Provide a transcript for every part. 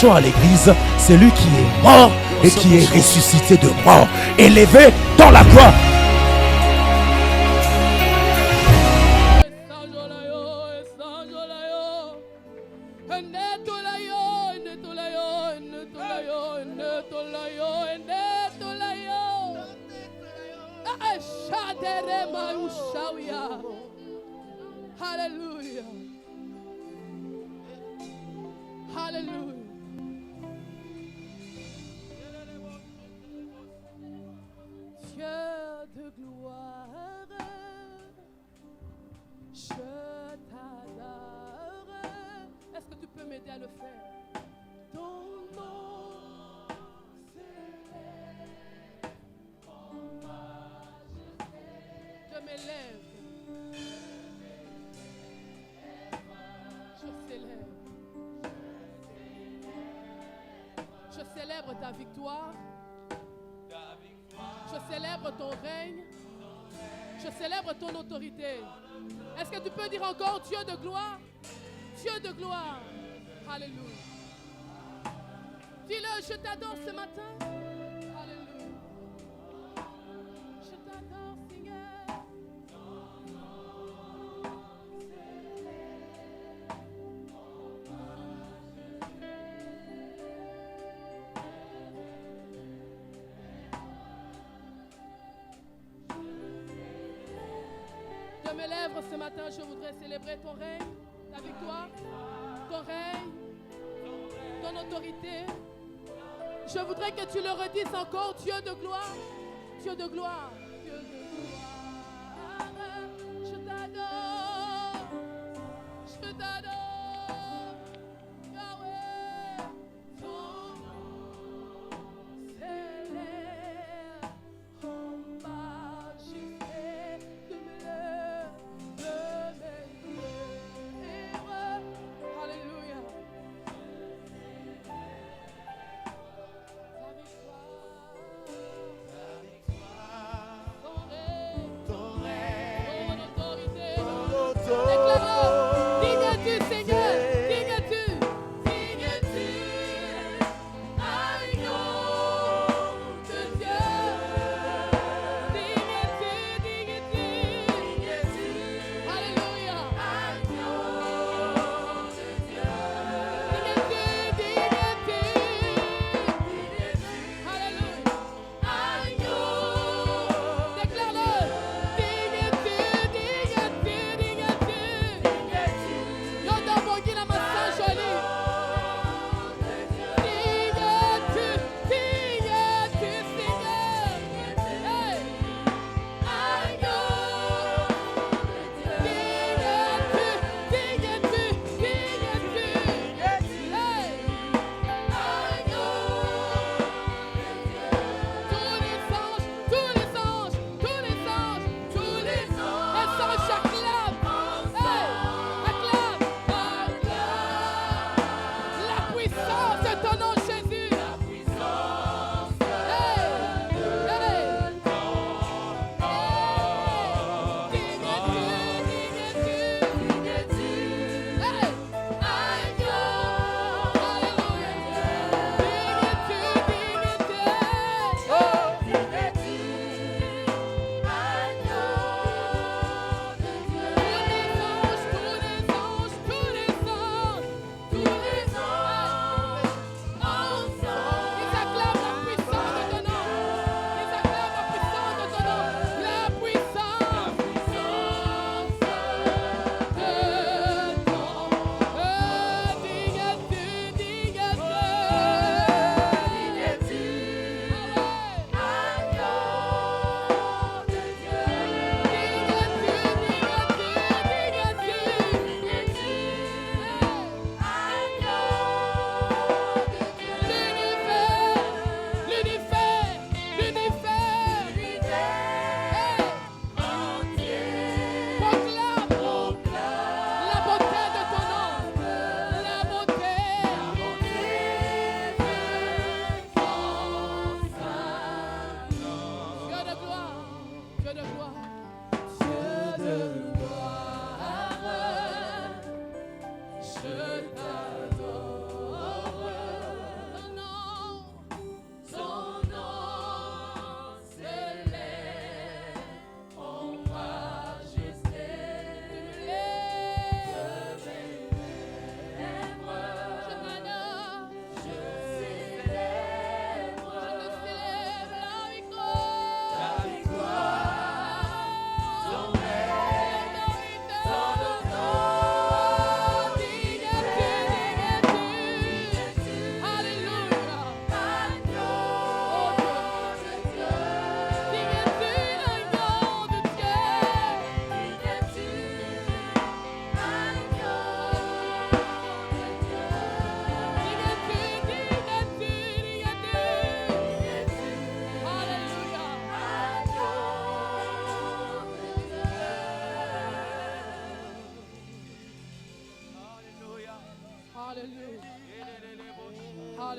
prêchons à l'église, c'est lui qui est mort et qui est ressuscité de mort, élevé dans la gloire. Hallelujah. Hallelujah. Dieu de gloire, je t'adore. Est-ce que tu peux m'aider à le faire? Ton nom s'élève en majesté. Je m'élève. Je célèbre ta victoire. Je célèbre ton règne. Je célèbre ton autorité. Est-ce que tu peux dire encore Dieu de gloire? Dieu de gloire. Alléluia. Dis-le, je t'adore ce matin. Alléluia. Je t'adore, Seigneur. De mes lèvres ce matin, je voudrais célébrer ton règne, ta victoire, ton règne, ton autorité. Je voudrais que tu le redisses encore, Dieu de gloire, Dieu de gloire, Dieu de gloire. Je t'adore, je t'adore, Yahweh, ton nom s'élève en majesté de mes lèvres. Alléluia. La victoire, ton règne.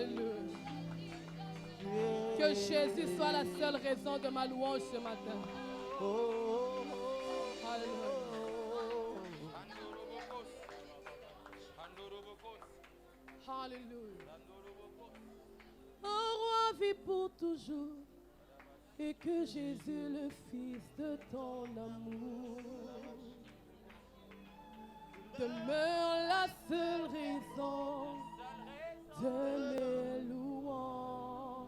Alléluia. Que Jésus soit la seule raison de ma louange ce matin. Alléluia. Alléluia. Un roi vit pour toujours et que Jésus le Fils de ton amour demeure la seule raison de mes louanges.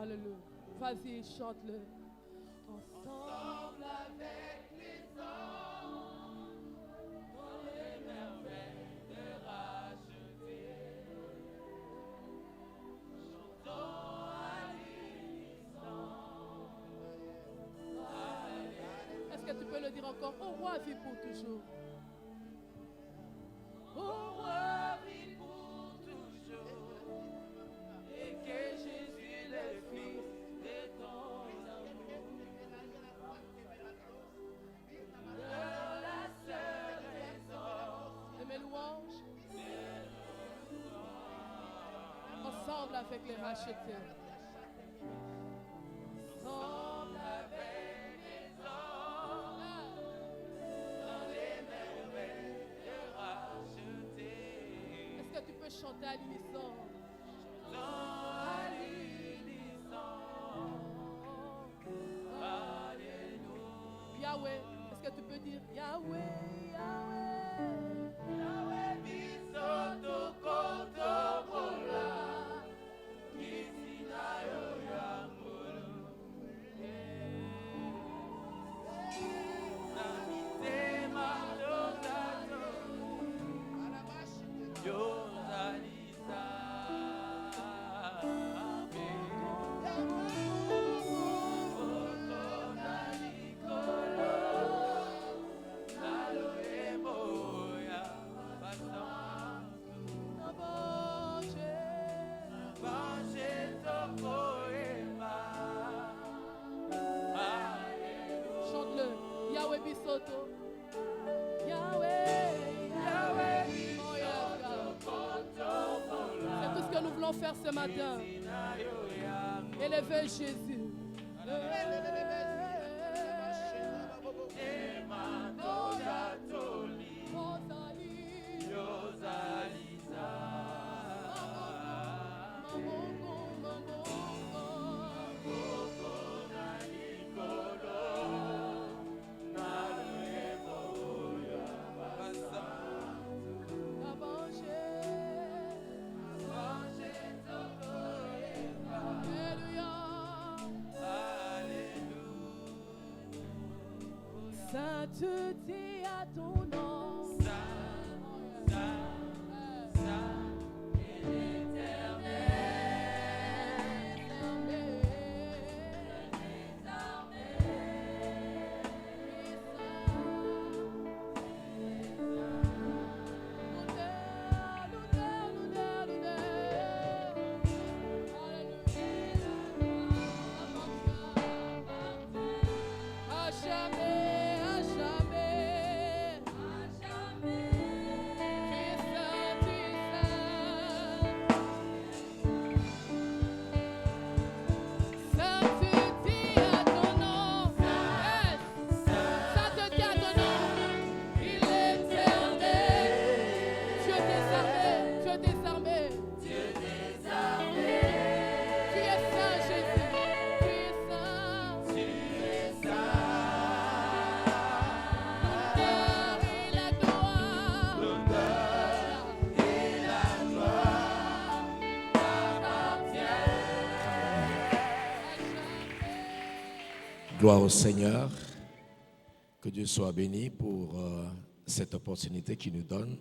Alléluia. Vas-y, chante-le. Ensemble avec les anges, dans les merveilles de racheter. Chantons à l'unisson. Est-ce que tu peux le dire encore? Au roi vit pour toujours. Au roi vit pour toujours. Et que Jésus le Fils de ton amour demeure la seule raison de mes louanges. Ensemble avec les rachetés. Ensemble avec les anges, dans les merveilles de racheter. Est-ce que tu peux chanter à l'unisson? À l'unisson. Alléluia. Yahweh, est-ce que tu peux dire Yahweh, Yahweh, Yahweh, bisoto koto bola, kisina yo yangolo, namite matotato, yo zalisa. Chante-le, Yahweh Bisoto. Yahweh, Yahweh, oh yeah, c'est tout ce que nous voulons faire ce matin. Élever Jésus. Sainteté à ton nom. À jamais, à jamais. Gloire au Seigneur. Que Dieu soit béni pour cette opportunité qu'il nous donne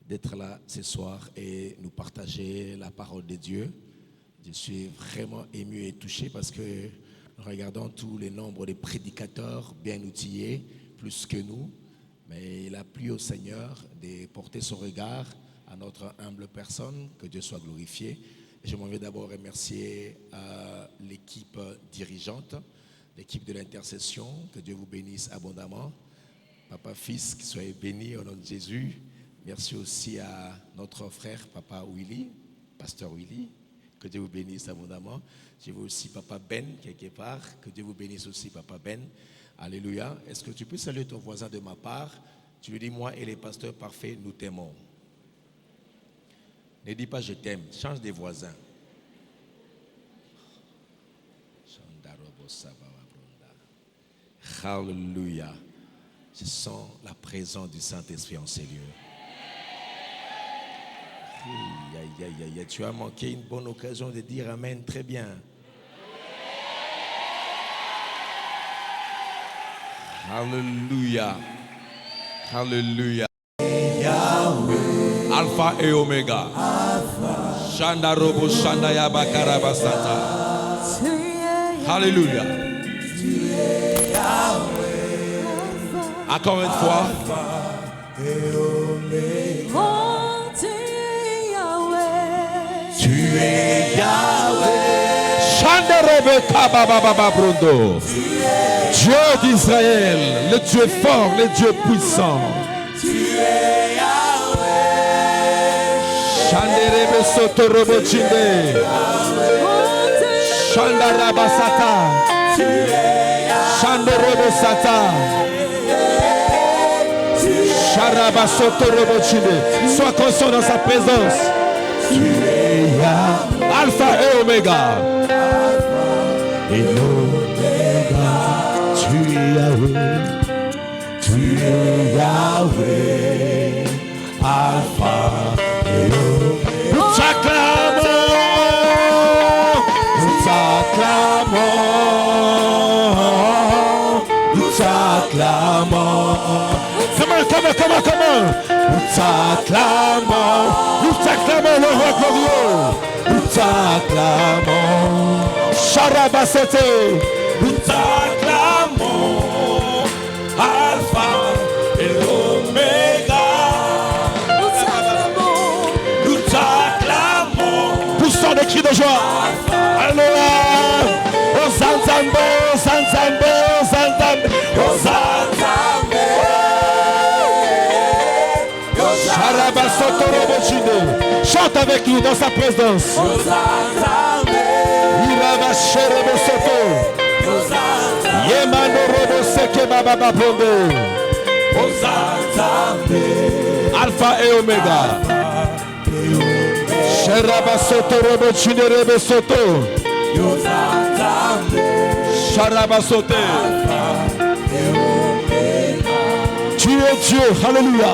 d'être là ce soir et nous partager la parole de Dieu. Je suis vraiment ému et touché parce que regardons tous les nombres de prédicateurs bien outillés, plus que nous, mais il a plu au Seigneur de porter son regard à notre humble personne. Que Dieu soit glorifié. Et je m'en vais d'abord remercier l'équipe dirigeante, l'équipe de l'intercession. Que Dieu vous bénisse abondamment. Papa, Fils, que soyez bénis au nom de Jésus. Merci aussi à notre frère, Papa Willy, pasteur Willy. Que Dieu vous bénisse abondamment. Je veux aussi Papa Ben, quelque part. Que Dieu vous bénisse aussi, Papa Ben. Alléluia. Est-ce que tu peux saluer ton voisin de ma part? Tu lui dis, moi et les pasteurs parfaits, nous t'aimons. Ne dis pas je t'aime, change des voisins. Alléluia. Je sens la présence du Saint-Esprit en ces lieux. Tu as manqué une bonne occasion de dire Amen très bien. Alléluia. Alléluia. Alpha et Omega. Shanda robo shanda yabakara basata. Alléluia. Encore une fois. Tu es Yahweh. Shanda robo kababa brundo. Dieu d'Israël, le Dieu fort, le Dieu puissant. Tu es Yahweh. Shanderebe soto robo chinde. Shandarabasata. Tu es Yahweh. Shandorobo sata. Sharabasoto robo chinde. Sois conscient dans sa présence. Tu es Yahweh. Alpha et Omega. Et l'Omega. Tu es Yahweh, tu es Yahweh, Alpha et Omega. Nous t'acclamons, nous t'acclamons, nous t'acclamons. Comment? Nous t'acclamons le roi glorieux, nous t'acclamons. Charabasete, nous t'acclamons. Alpha et l'Oméga. Nous t'acclamons. Poussons des cris de joie. Alléluia. Hosanna, Hosanna, Hosanna, Hosanna. Chante avec nous dans sa présence. Alpha et Omega. Tu es Dieu, alléluia.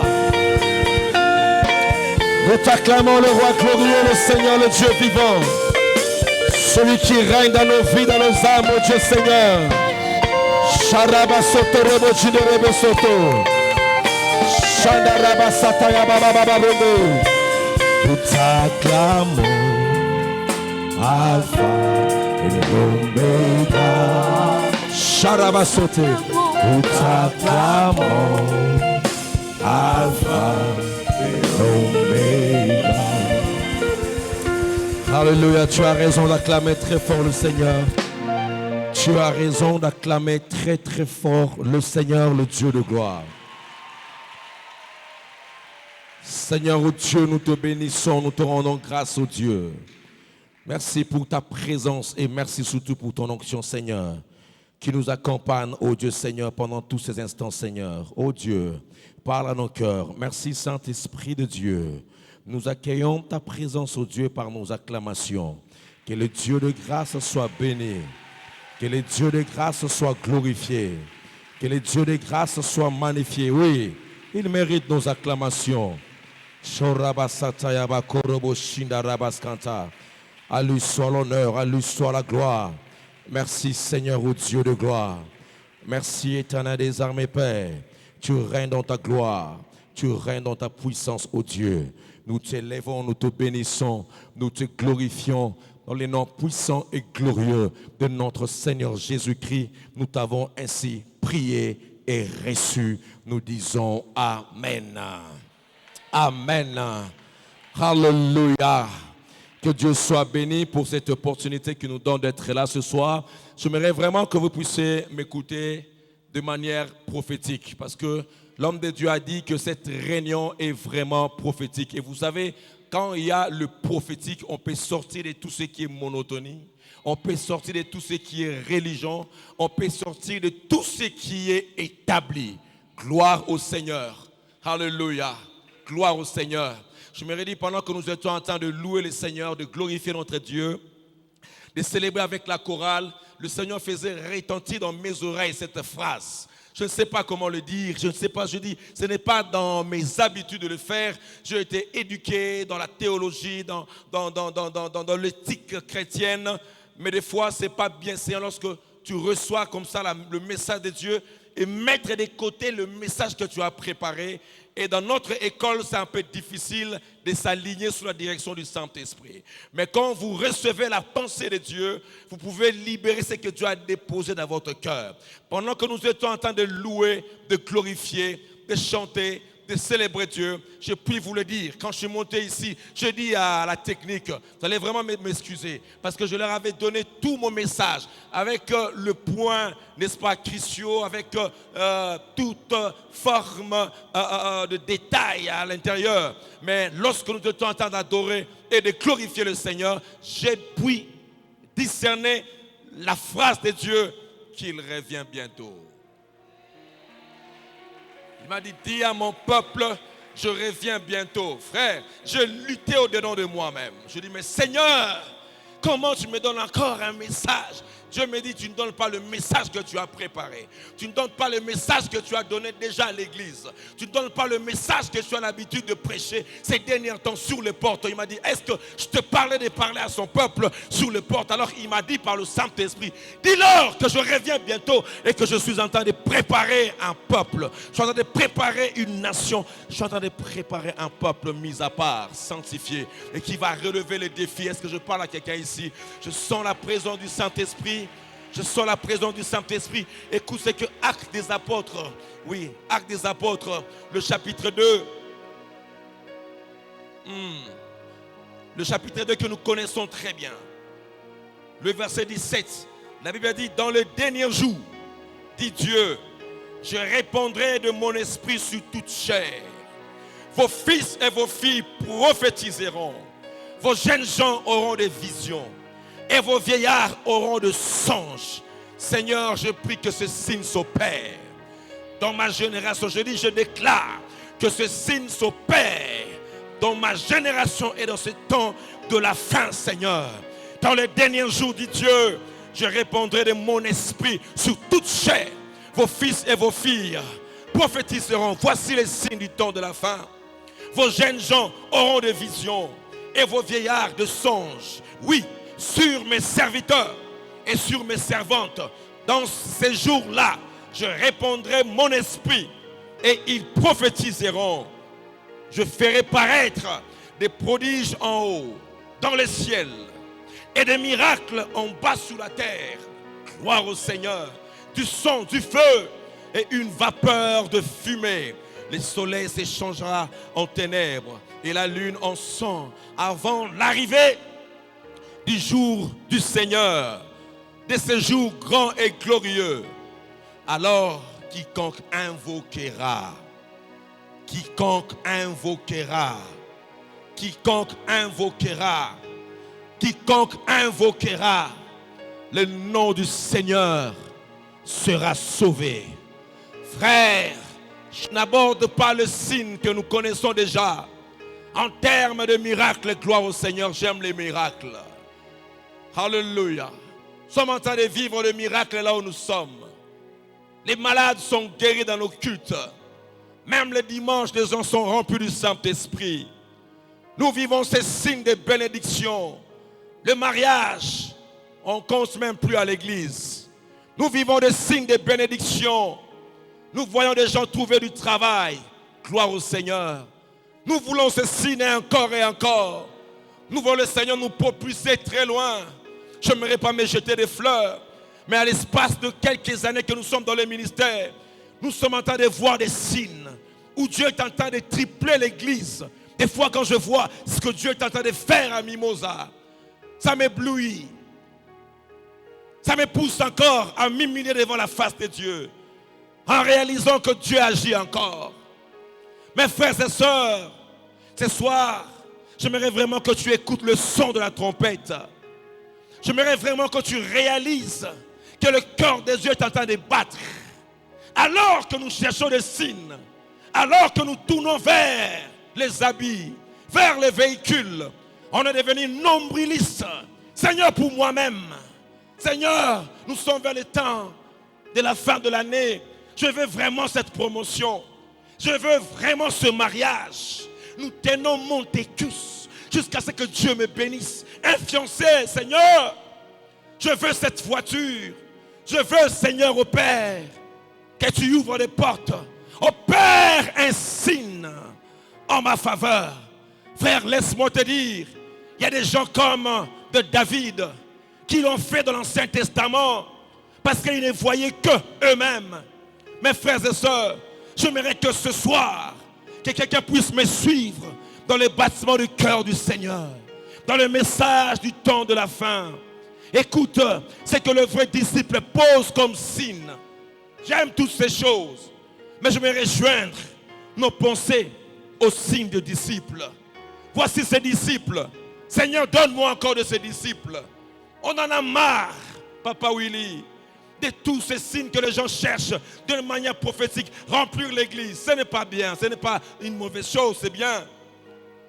Nous t'acclamons le roi glorieux, le Seigneur, le Dieu vivant. Celui qui règne dans nos vies, dans nos âmes, oh Dieu Seigneur. Sharabasoto rebo chiderebe soto. Shandarabasata yabababababondo. Nous t'acclamons, Alpha et Omega. Sharabasote. Nous t'acclamons, Alpha et Omega. Alléluia, tu as raison d'acclamer très fort le Seigneur. Tu as raison d'acclamer très très fort le Seigneur, le Dieu de gloire. Seigneur, oh Dieu, nous te bénissons, nous te rendons grâce, oh Dieu. Merci pour ta présence et merci surtout pour ton onction, Seigneur, qui nous accompagne, oh Dieu Seigneur, pendant tous ces instants, Seigneur. Oh Dieu, parle à nos cœurs. Merci Saint-Esprit de Dieu. Nous accueillons ta présence, oh Dieu, par nos acclamations. Que le Dieu de grâce soit béni. Que le Dieu de grâce soit glorifié. Que le Dieu de grâce soit magnifié. Oui, il mérite nos acclamations. À lui soit l'honneur, à lui soit la gloire. Merci Seigneur, ô Dieu de gloire. Merci éternel des armées, Père. Tu règnes dans ta gloire. Tu règnes dans ta puissance, ô Dieu. Nous t'élèvons, nous te bénissons, nous te glorifions. Dans les noms puissants et glorieux de notre Seigneur Jésus-Christ, nous t'avons ainsi prié et reçu. Nous disons Amen. Amen. Alléluia. Que Dieu soit béni pour cette opportunité qu'il nous donne d'être là ce soir. J'aimerais vraiment que vous puissiez m'écouter de manière prophétique, parce que l'homme de Dieu a dit que cette réunion est vraiment prophétique. Et vous savez, quand il y a le prophétique, on peut sortir de tout ce qui est monotonie. On peut sortir de tout ce qui est religion. On peut sortir de tout ce qui est établi. Gloire au Seigneur. Alléluia. Gloire au Seigneur. Je me redis pendant que nous étions en train de louer le Seigneur, de glorifier notre Dieu, de célébrer avec la chorale, le Seigneur faisait retentir dans mes oreilles cette phrase. Je ne sais pas comment le dire, je ne sais pas, je dis, ce n'est pas dans mes habitudes de le faire. J'ai été éduqué dans la théologie, dans l'éthique chrétienne, mais des fois, ce n'est pas bien. C'est lorsque tu reçois comme ça le message de Dieu et mettre de côté le message que tu as préparé. Et dans notre école, c'est un peu difficile de s'aligner sous la direction du Saint-Esprit. Mais quand vous recevez la pensée de Dieu, vous pouvez libérer ce que Dieu a déposé dans votre cœur. Pendant que nous étions en train de louer, de glorifier, de chanter, de célébrer Dieu, je puis vous le dire. Quand je suis monté ici, je dis à la technique, vous allez vraiment m'excuser, parce que je leur avais donné tout mon message, avec le point, n'est-ce pas, cruciaux, avec toute forme de détail à l'intérieur. Mais lorsque nous étions en train d'adorer et de glorifier le Seigneur, j'ai pu discerner la phrase de Dieu qu'il revient bientôt. Il m'a dit, dis à mon peuple, je reviens bientôt. Frère, je luttais au-dedans de moi-même. Je dis, mais Seigneur, comment tu me donnes encore un message? Dieu me dit, tu ne donnes pas le message que tu as préparé. Tu ne donnes pas le message que tu as donné déjà à l'église. Tu ne donnes pas le message que tu as l'habitude de prêcher ces derniers temps sur les portes. Il m'a dit, est-ce que je te parlais de parler à son peuple sur les portes? Alors il m'a dit par le Saint-Esprit, dis-leur que je reviens bientôt et que je suis en train de préparer un peuple. Je suis en train de préparer une nation. Je suis en train de préparer un peuple mis à part, sanctifié et qui va relever les défis. Est-ce que je parle à quelqu'un ici? Je sens la présence du Saint-Esprit. Je sens la présence du Saint-Esprit. Écoute ce que Actes des Apôtres, oui, Actes des Apôtres, le chapitre 2. Le chapitre 2 que nous connaissons très bien. Le verset 17. La Bible dit, dans le dernier jour, dit Dieu, je répandrai de mon esprit sur toute chair. Vos fils et vos filles prophétiseront. Vos jeunes gens auront des visions. Et vos vieillards auront de songes. Seigneur, je prie que ce signe s'opère. Dans ma génération, je déclare que ce signe s'opère. Dans ma génération et dans ce temps de la fin, Seigneur. Dans les derniers jours, dit Dieu, je répandrai de mon esprit sur toute chair. Vos fils et vos filles prophétiseront. Voici les signes du temps de la fin. Vos jeunes gens auront des visions. Et vos vieillards de songes. Oui, sur mes serviteurs et sur mes servantes, dans ces jours-là, je répandrai mon esprit et ils prophétiseront. Je ferai paraître des prodiges en haut, dans les ciels, et des miracles en bas sous la terre. Gloire au Seigneur. Du sang, du feu et une vapeur de fumée. Le soleil s'échangera en ténèbres et la lune en sang avant l'arrivée du jour du Seigneur, de ce jour grand et glorieux. Alors quiconque invoquera le nom du Seigneur sera sauvé. Frère, je n'aborde pas le signe que nous connaissons déjà. En termes de miracles, gloire au Seigneur, j'aime les miracles. Alléluia. Nous sommes en train de vivre le miracle là où nous sommes. Les malades sont guéris dans nos cultes. Même les dimanches, les gens sont remplis du Saint-Esprit. Nous vivons ces signes de bénédiction. Le mariage, on ne compte même plus à l'église. Nous vivons des signes de bénédiction. Nous voyons des gens trouver du travail. Gloire au Seigneur. Nous voulons ces signes encore et encore. Nous voulons le Seigneur nous propulser très loin. Je n'aimerais pas me jeter des fleurs. Mais à l'espace de quelques années que nous sommes dans le ministère, nous sommes en train de voir des signes où Dieu est en train de tripler l'église. Des fois quand je vois ce que Dieu est en train de faire à Mimosa, ça m'éblouit. Ça me pousse encore à m'humilier devant la face de Dieu. En réalisant que Dieu agit encore. Mes frères et sœurs, ce soir, J'aimerais vraiment que tu écoutes le son de la trompette. J'aimerais vraiment que tu réalises que le cœur des yeux est en train de battre. Alors que nous cherchons des signes, alors que nous tournons vers les habits, vers les véhicules, on est devenu nombrilistes. Seigneur, pour moi-même, Seigneur, nous sommes vers le temps de la fin de l'année. Je veux vraiment cette promotion. Je veux vraiment ce mariage. Nous tenons Montecus jusqu'à ce que Dieu me bénisse. Un fiancé, Seigneur, je veux cette voiture. Je veux, Seigneur, au Père, que tu ouvres les portes. Au Père, un signe en ma faveur. Frère, laisse-moi te dire, il y a des gens comme de David qui l'ont fait dans l'Ancien Testament parce qu'ils ne voyaient que eux-mêmes. Mes frères et sœurs, j'aimerais que ce soir, que quelqu'un puisse me suivre dans les battements du cœur du Seigneur, dans le message du temps de la fin. Écoute, c'est que le vrai disciple pose comme signe. J'aime toutes ces choses, mais je vais rejoindre nos pensées au signe de disciples. Voici ces disciples. Seigneur, donne-moi encore de ces disciples. On en a marre, Papa Willy, de tous ces signes que les gens cherchent d'une manière prophétique. Remplir l'église, ce n'est pas bien, ce n'est pas une mauvaise chose, c'est bien.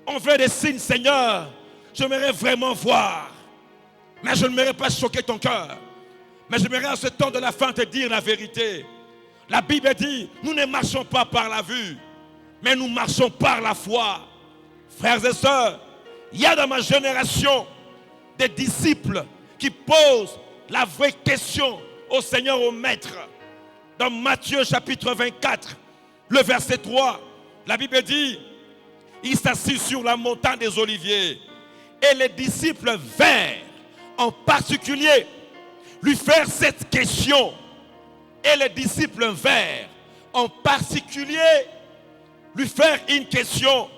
On veut des signes, Seigneur. J'aimerais vraiment voir. Mais je ne m'aimerais pas choquer ton cœur. Mais j'aimerais à ce temps de la fin te dire la vérité. La Bible dit, nous ne marchons pas par la vue, mais nous marchons par la foi. Frères et sœurs, il y a dans ma génération des disciples qui posent la vraie question au Seigneur, au Maître. Dans Matthieu chapitre 24, le verset 3, la Bible dit, il s'assit sur la montagne des Oliviers et les disciples vinrent en particulier lui faire cette question. Et les disciples vinrent en particulier lui faire une question.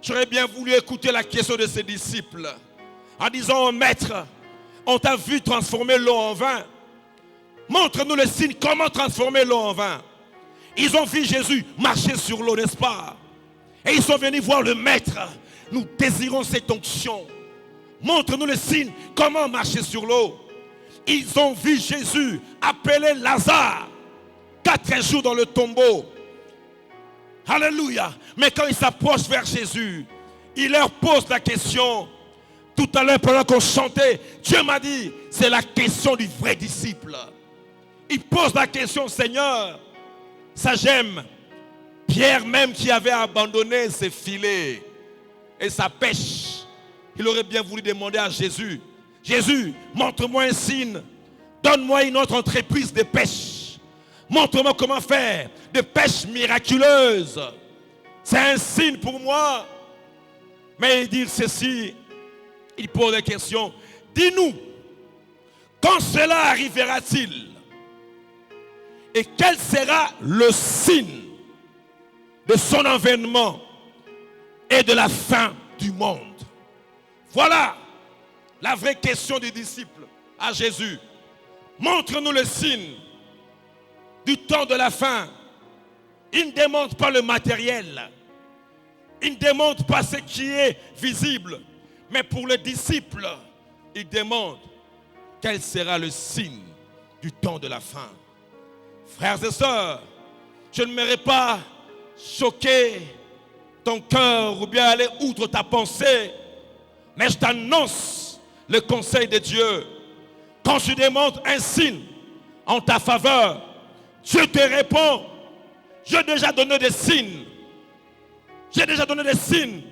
J'aurais bien voulu écouter la question de ses disciples en disant, Maître, on t'a vu transformer l'eau en vin. Montre-nous le signe, comment transformer l'eau en vin. Ils ont vu Jésus marcher sur l'eau, n'est-ce pas? Et ils sont venus voir le Maître. Nous désirons cette onction. Montre-nous le signe, comment marcher sur l'eau. Ils ont vu Jésus appeler Lazare 4 jours dans le tombeau. Alléluia. Mais quand ils s'approchent vers Jésus, il leur pose la question. Tout à l'heure, pendant qu'on chantait, Dieu m'a dit, c'est la question du vrai disciple. Il pose la question, Seigneur, ça j'aime. Pierre même qui avait abandonné ses filets et sa pêche, il aurait bien voulu demander à Jésus, Jésus, montre-moi un signe, donne-moi une autre entreprise de pêche, montre-moi comment faire de pêche miraculeuse. C'est un signe pour moi. Mais il dit ceci, il pose la question, dis-nous, quand cela arrivera-t-il? Et quel sera le signe de son avènement et de la fin du monde? Voilà la vraie question des disciples à Jésus. Montre-nous le signe du temps de la fin. Il ne demande pas le matériel. Il ne demande pas ce qui est visible. Mais pour les disciples, il demande quel sera le signe du temps de la fin. Frères et sœurs, je ne m'aimerais pas choquer ton cœur ou bien aller outre ta pensée. Mais je t'annonce le conseil de Dieu. Quand tu demandes un signe en ta faveur, Dieu te répond, j'ai déjà donné des signes. J'ai déjà donné des signes.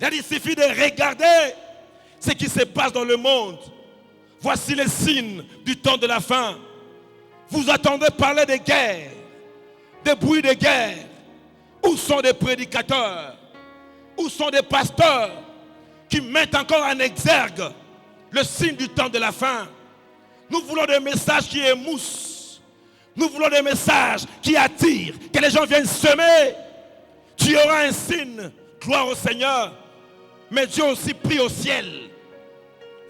Il suffit de regarder ce qui se passe dans le monde. Voici les signes du temps de la fin. Vous attendez parler de guerre, de bruits de guerre. Où sont des prédicateurs? Où sont des pasteurs qui mettent encore en exergue le signe du temps de la fin? Nous voulons des messages qui émoussent. Nous voulons des messages qui attirent, que les gens viennent semer. Tu auras un signe, gloire au Seigneur. Mais Dieu aussi prie au ciel.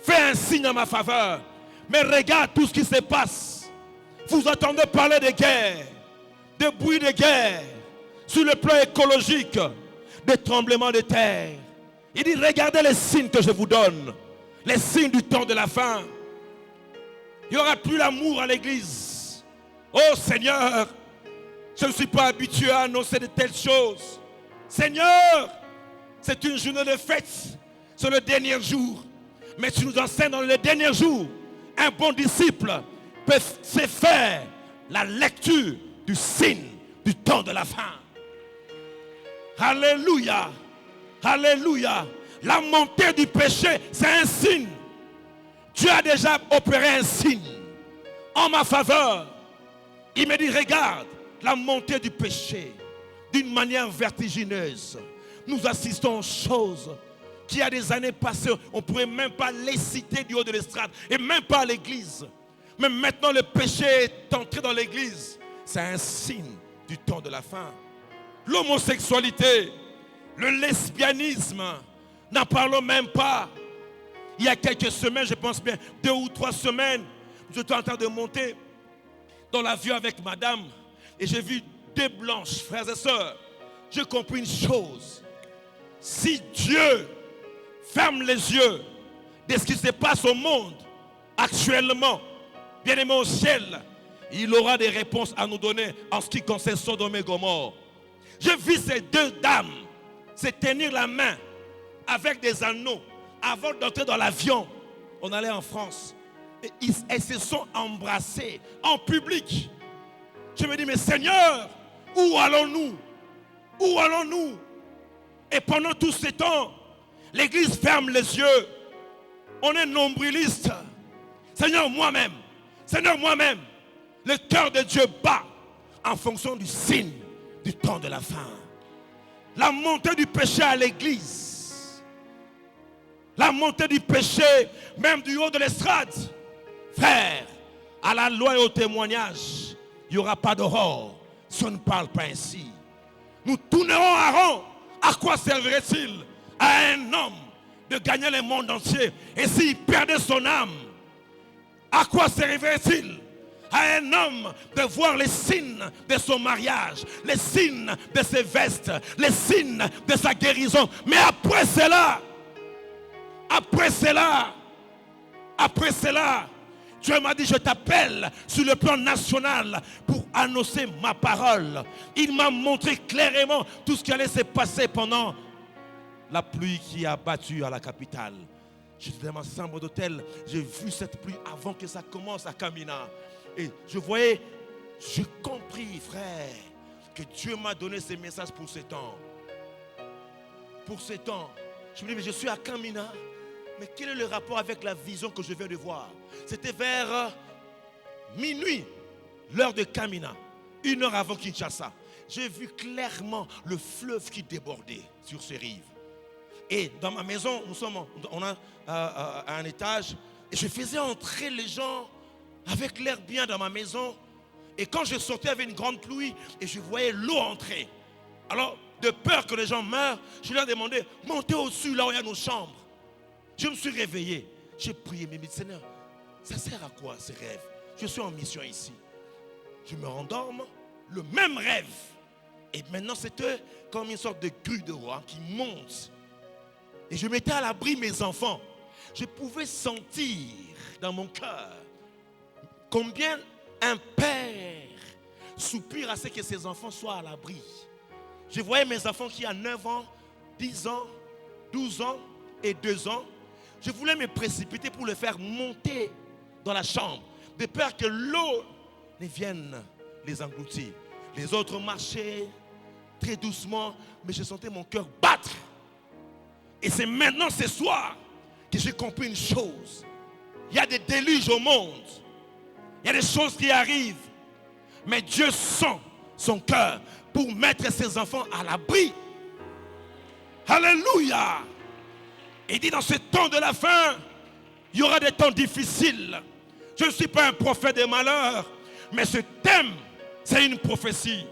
Fais un signe en ma faveur. Mais regarde tout ce qui se passe. Vous entendez parler de guerre, de bruit de guerre, sur le plan écologique, des tremblements de terre. Il dit, regardez les signes que je vous donne. Les signes du temps de la fin. Il n'y aura plus l'amour à l'église. Oh Seigneur, je ne suis pas habitué à annoncer de telles choses. Seigneur, c'est une journée de fête. C'est le dernier jour. Mais tu nous enseignes dans le dernier jour. Un bon disciple peut se faire la lecture du signe du temps de la fin. Alléluia. Alléluia. La montée du péché, c'est un signe. Dieu a déjà opéré un signe en ma faveur. Il me dit, regarde, la montée du péché d'une manière vertigineuse. Nous assistons aux choses qui, a des années passées, on ne pourrait même pas les citer du haut de l'estrade et même pas à l'église. Mais maintenant, le péché est entré dans l'église. C'est un signe du temps de la fin. L'homosexualité, le lesbianisme, n'en parlons même pas. Il y a quelques semaines, je pense bien, 2 ou 3 semaines, j'étais en train de monter dans l'avion avec madame et j'ai vu 2 blanches, frères et sœurs. J'ai compris une chose. Si Dieu ferme les yeux de ce qui se passe au monde actuellement, bien aimé au ciel, il aura des réponses à nous donner en ce qui concerne Sodome et Gomorrhe. J'ai vu ces 2 dames se tenir la main avec des anneaux avant d'entrer dans l'avion. On allait en France et elles se sont embrassées en public. Je me dis, mais Seigneur, où allons-nous? Où allons-nous? Et pendant tout ce temps, l'église ferme les yeux. On est nombriliste. Seigneur, moi-même, le cœur de Dieu bat en fonction du signe du temps de la fin. La montée du péché à l'église. La montée du péché, même du haut de l'estrade. Frère, à la loi et au témoignage, il n'y aura pas d'aurore si on ne parle pas ainsi. Nous tournerons à rond. À quoi servirait-il à un homme de gagner le monde entier et s'il perdait son âme? À quoi servirait-il à un homme de voir les signes de son mariage, les signes de ses vestes, les signes de sa guérison? Mais après cela, Dieu m'a dit, je t'appelle sur le plan national pour annoncer ma parole. Il m'a montré clairement tout ce qui allait se passer pendant la pluie qui a battu à la capitale. J'étais dans ma chambre d'hôtel, j'ai vu cette pluie avant que ça commence à Kamina. Et j'ai compris, frère, que Dieu m'a donné ces messages pour ce temps. Pour ce temps. Je me dis, mais je suis à Kamina. Mais quel est le rapport avec la vision que je viens de voir? C'était vers minuit, l'heure de Kamina, 1 heure avant Kinshasa. J'ai vu clairement le fleuve qui débordait sur ces rives. Et dans ma maison, on a un étage. Et je faisais entrer les gens avec l'air bien dans ma maison. Et quand je sortais, il y avait une grande pluie et je voyais l'eau entrer. Alors, de peur que les gens meurent, je leur ai demandé, montez au-dessus, là où il y a nos chambres. Je me suis réveillé. J'ai prié, mais Seigneur, ça sert à quoi ces rêves? Je suis en mission ici. Je me rendorme, le même rêve. Et maintenant, c'était comme une sorte de grue de roi qui monte. Et je mettais à l'abri mes enfants. Je pouvais sentir dans mon cœur combien un père soupire à ce que ses enfants soient à l'abri. Je voyais mes enfants qui ont 9 ans, 10 ans, 12 ans et 2 ans. Je voulais me précipiter pour les faire monter dans la chambre, de peur que l'eau ne vienne les engloutir. Les autres marchaient très doucement, mais je sentais mon cœur battre. Et c'est maintenant, ce soir, que j'ai compris une chose. Il y a des déluges au monde. Il y a des choses qui arrivent. Mais Dieu sent son cœur pour mettre ses enfants à l'abri. Alléluia. Il dit, dans ce temps de la fin, il y aura des temps difficiles. Je ne suis pas un prophète des malheurs, mais ce thème, c'est une prophétie.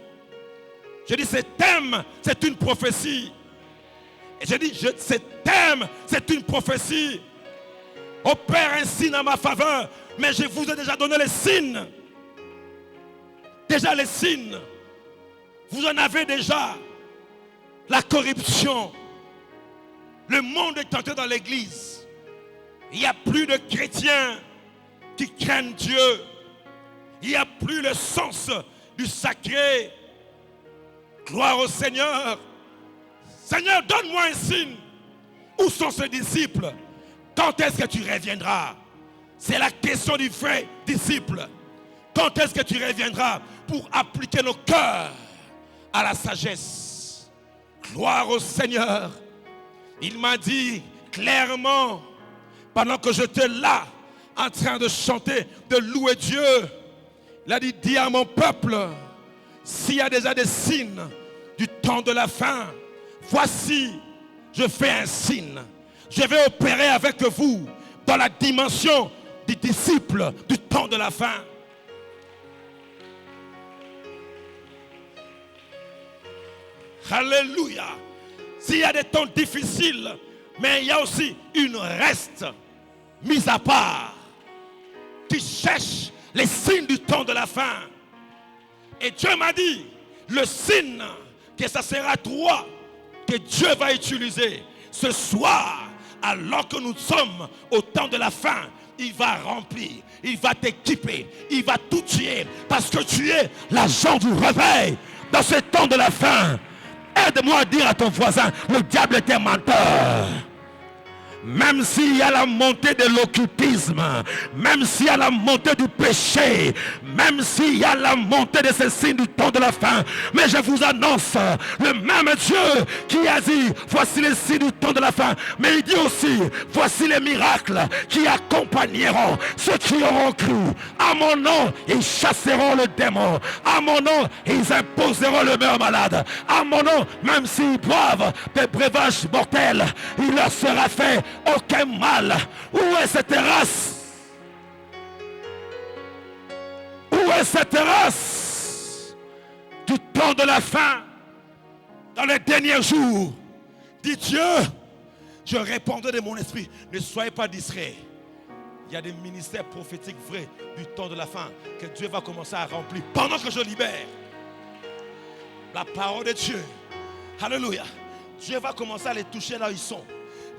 Je dis, ce thème, c'est une prophétie. Et je dis, ce thème, c'est une prophétie. Opère un signe en ma faveur, mais je vous ai déjà donné les signes. Déjà les signes. Vous en avez déjà. La corruption, Le monde est entré dans l'église. Il n'y a plus de chrétiens qui craignent Dieu. Il n'y a plus le sens du sacré. Gloire au Seigneur. Seigneur, donne-moi un signe. Où sont ces disciples? Quand est-ce que tu reviendras? C'est la question du vrai disciple. Quand est-ce que tu reviendras pour appliquer nos cœurs à la sagesse? Gloire au Seigneur. Il m'a dit clairement, pendant que j'étais là, en train de chanter, de louer Dieu, il a dit, dis à mon peuple, s'il y a déjà des signes du temps de la fin, voici, je fais un signe. Je vais opérer avec vous dans la dimension des disciples du temps de la fin. Alléluia. S'il y a des temps difficiles, mais il y a aussi une reste mise à part qui cherche les signes du temps de la fin. Et Dieu m'a dit, le signe que ça sera toi que Dieu va utiliser ce soir, alors que nous sommes au temps de la fin, il va remplir, il va t'équiper, il va tout tuer, parce que tu es l'agent du réveil dans ce temps de la fin. Aide-moi à dire à ton voisin, le diable est un menteur. Même s'il y a la montée de l'occultisme, même s'il y a la montée du péché, même s'il y a la montée de ces signes du temps de la fin, mais je vous annonce, le même Dieu qui a dit, voici les signes du temps de la fin, mais il dit aussi, voici les miracles qui accompagneront ceux qui auront cru. À mon nom, ils chasseront le démon. À mon nom, ils imposeront le meurtre malade. À mon nom, même s'ils boivent des breuvages mortels, il leur sera fait aucun mal. Où est cette race? Où est cette race du temps de la fin? Dans les derniers jours, dit Dieu, je répondrai de mon esprit. Ne soyez pas distraits. Il y a des ministères prophétiques vrais du temps de la fin que Dieu va commencer à remplir pendant que je libère la parole de Dieu. Alléluia. Dieu va commencer à les toucher là où ils sont,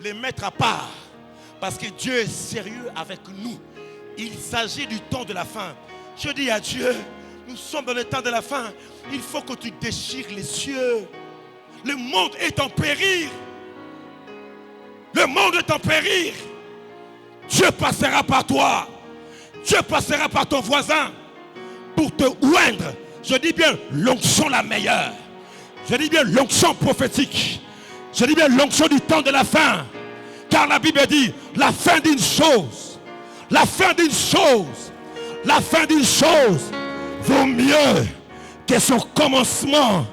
les mettre à part, parce que Dieu est sérieux avec nous. Il s'agit du temps de la fin. Je dis à Dieu, nous sommes dans le temps de la fin. Il faut que tu déchires les cieux. Le monde est en péril. Le monde est en péril. Dieu passera par toi. Dieu passera par ton voisin pour te oindre. Je dis bien l'onction la meilleure. Je dis bien l'onction prophétique. Je dis bien l'onction du temps de la fin. Car la Bible dit la fin d'une chose. La fin d'une chose. La fin d'une chose vaut mieux que son commencement.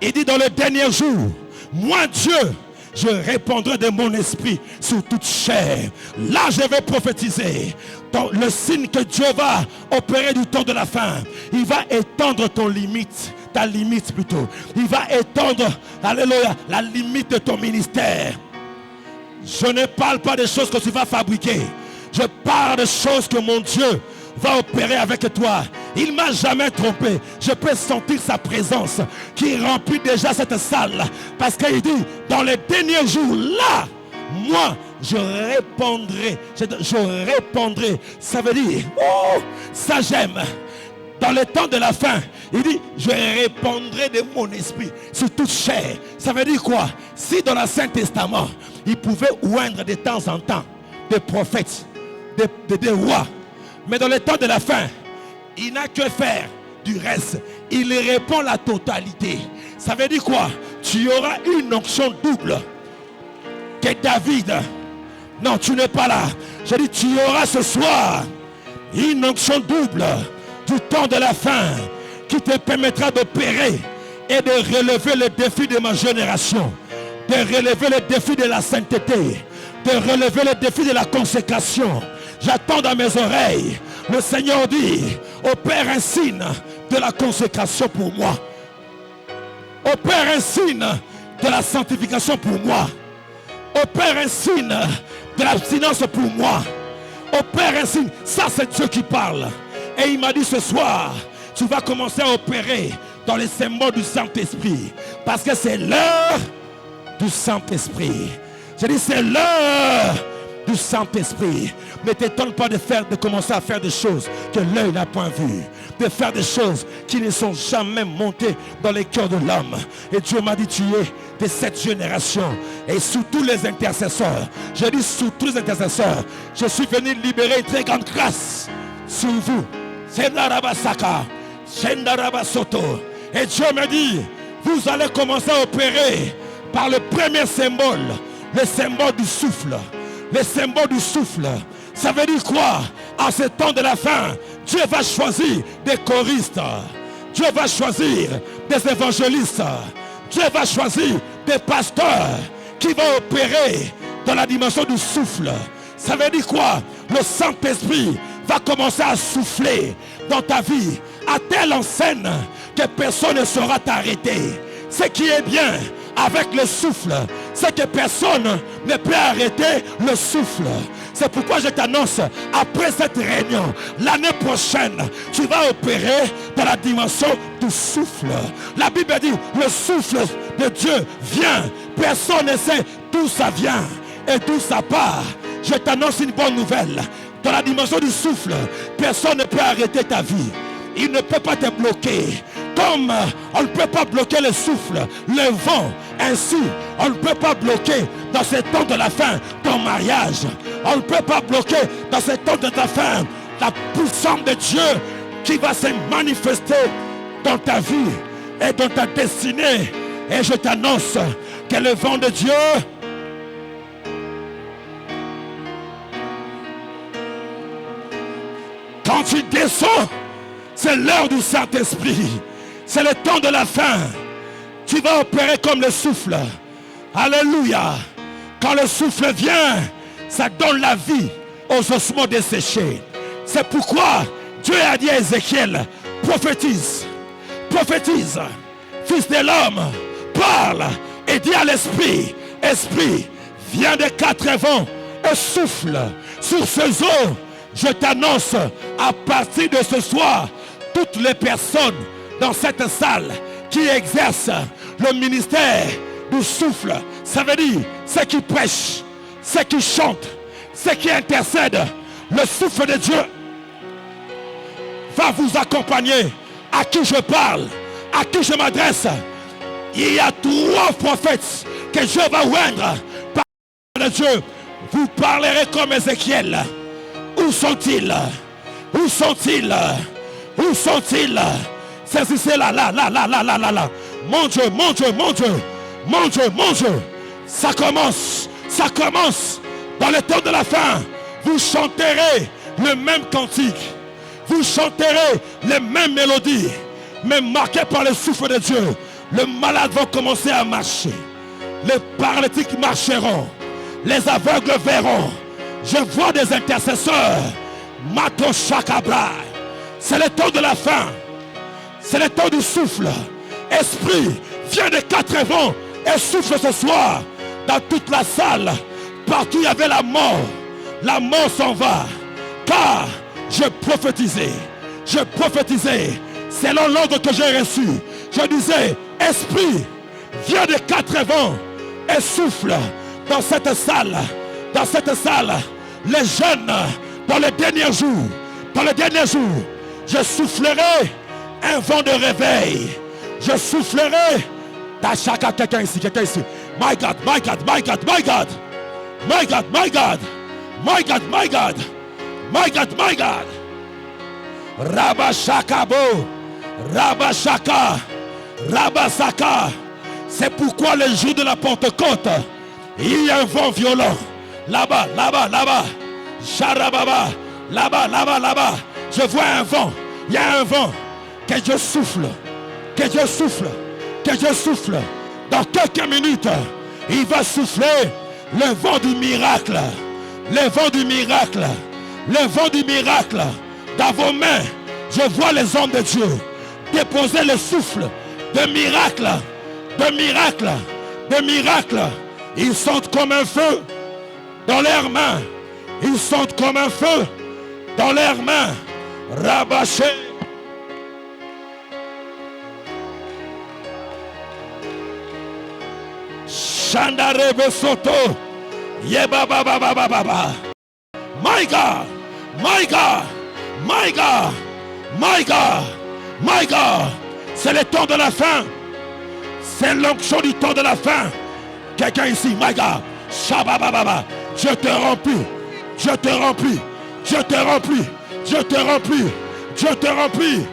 Il dit dans le dernier jour, moi Dieu, je répandrai de mon esprit sur toute chair. Là je vais prophétiser. Dans le signe que Dieu va opérer du temps de la fin, il va étendre ton limite. Ta limite plutôt. Il va étendre, alléluia, la limite de ton ministère. Je ne parle pas des choses que tu vas fabriquer. Je parle des choses que mon Dieu va opérer avec toi. Il ne m'a jamais trompé. Je peux sentir sa présence qui remplit déjà cette salle. Parce qu'il dit, dans les derniers jours, là, moi, je répondrai. Je répondrai. Ça veut dire, oh, ça j'aime. Dans le temps de la fin, il dit, je répandrai de mon esprit sur toute chair. Ça veut dire quoi? Si dans l'Ancien Testament, il pouvait oindre de temps en temps des prophètes, des rois, mais dans le temps de la fin, il n'a que faire du reste. Il répond la totalité. Ça veut dire quoi? Tu auras une onction double que David. Non, tu n'es pas là. Je dis, tu auras ce soir une onction double du temps de la fin qui te permettra d'opérer et de relever le défi de ma génération, de relever le défi de la sainteté, de relever le défi de la consécration. J'attends dans mes oreilles. Le Seigneur dit, opère un signe de la consécration pour moi. Opère un signe de la sanctification pour moi. Opère un signe de l'abstinence pour moi. Opère un signe. Ça, c'est Dieu qui parle. Et il m'a dit ce soir, tu vas commencer à opérer dans les symboles du Saint-Esprit. Parce que c'est l'heure du Saint-Esprit. Je dis, c'est l'heure du Saint-Esprit. Ne t'étonne pas de commencer à faire des choses que l'œil n'a point vues, de faire des choses qui ne sont jamais montées dans les cœurs de l'homme. Et Dieu m'a dit, tu es de cette génération. Et sous tous les intercesseurs, je dis sous tous les intercesseurs, je suis venu libérer une très grande grâce sur vous. Sendarabasaka, Sendarabasoto. Et Dieu me dit, vous allez commencer à opérer par le premier symbole, le symbole du souffle. Le symbole du souffle. Ça veut dire quoi? En ce temps de la fin, Dieu va choisir des choristes. Dieu va choisir des évangélistes. Dieu va choisir des pasteurs qui vont opérer dans la dimension du souffle. Ça veut dire quoi? Le Saint-Esprit va commencer à souffler dans ta vie à telle enseigne que personne ne saura t'arrêter. Ce qui est bien avec le souffle, c'est que personne ne peut arrêter le souffle. C'est pourquoi je t'annonce, après cette réunion, l'année prochaine, tu vas opérer dans la dimension du souffle. La Bible dit, le souffle de Dieu vient. Personne ne sait d'où ça vient et d'où ça part. Je t'annonce une bonne nouvelle. Dans la dimension du souffle, personne ne peut arrêter ta vie. Il ne peut pas te bloquer. Comme on ne peut pas bloquer le souffle, le vent, ainsi on ne peut pas bloquer dans ce temps de la fin ton mariage. On ne peut pas bloquer dans ce temps de ta fin la puissance de Dieu qui va se manifester dans ta vie et dans ta destinée. Et je t'annonce que le vent de Dieu quand tu descends, c'est l'heure du Saint-Esprit. C'est le temps de la fin. Tu vas opérer comme le souffle. Alléluia. Quand le souffle vient, ça donne la vie aux ossements desséchés. C'est pourquoi Dieu a dit à Ézéchiel, prophétise, prophétise, fils de l'homme, parle et dis à l'esprit, esprit, viens des quatre vents et souffle sur ces eaux. Je t'annonce, à partir de ce soir, toutes les personnes dans cette salle qui exercent le ministère du souffle, ça veut dire ceux qui prêchent, ceux qui chantent, ceux qui intercèdent, le souffle de Dieu va vous accompagner. À qui je parle, à qui je m'adresse, il y a 3 prophètes que Dieu va oindre par le Dieu. Vous parlerez comme Ézéchiel. Où sont-ils? Où sont-ils? Où sont-ils? C'est là. Mon Dieu, mon Dieu, mon Dieu, mon Dieu, mon Dieu. Ça commence dans le temps de la fin. Vous chanterez le même cantique. Vous chanterez les mêmes mélodies, mais marquées par le souffle de Dieu. Les malades vont commencer à marcher. Les paralytiques marcheront. Les aveugles verront. Je vois des intercesseurs. Mato Shakabra. C'est le temps de la fin. C'est le temps du souffle. Esprit, viens des 4 vents et souffle ce soir dans toute la salle. Partout il y avait la mort. La mort s'en va. Car je prophétisais selon l'ordre que j'ai reçu. Je disais, esprit, viens des 4 vents et souffle dans cette salle. Dans cette salle, les jeunes, dans les derniers jours, je soufflerai un vent de réveil. Je soufflerai. Tachaka, quelqu'un ici. My God, my God, my God, my God. My God, my God. My God, my God. My God, my God. Rabashakabo. Rabashaka. Rabasaka. C'est pourquoi le jour de la Pentecôte, il y a un vent violent. Là-bas. Charababa. Là-bas. Je vois un vent. Il y a un vent. Que Dieu souffle. Dans quelques minutes, il va souffler le vent du miracle. Le vent du miracle. Dans vos mains, je vois les hommes de Dieu déposer le souffle de miracle. Ils sentent comme un feu dans leurs mains. Rabaché. Chandarebe Soto. Yebabababababa. My God, my God, my God, my God, my God. C'est le temps de la fin. C'est l'onction du temps de la fin. Quelqu'un ici, my God. Shababababa. Je te remplis. Je te remplis. Je te remplis. Je te remplis. Je te remplis.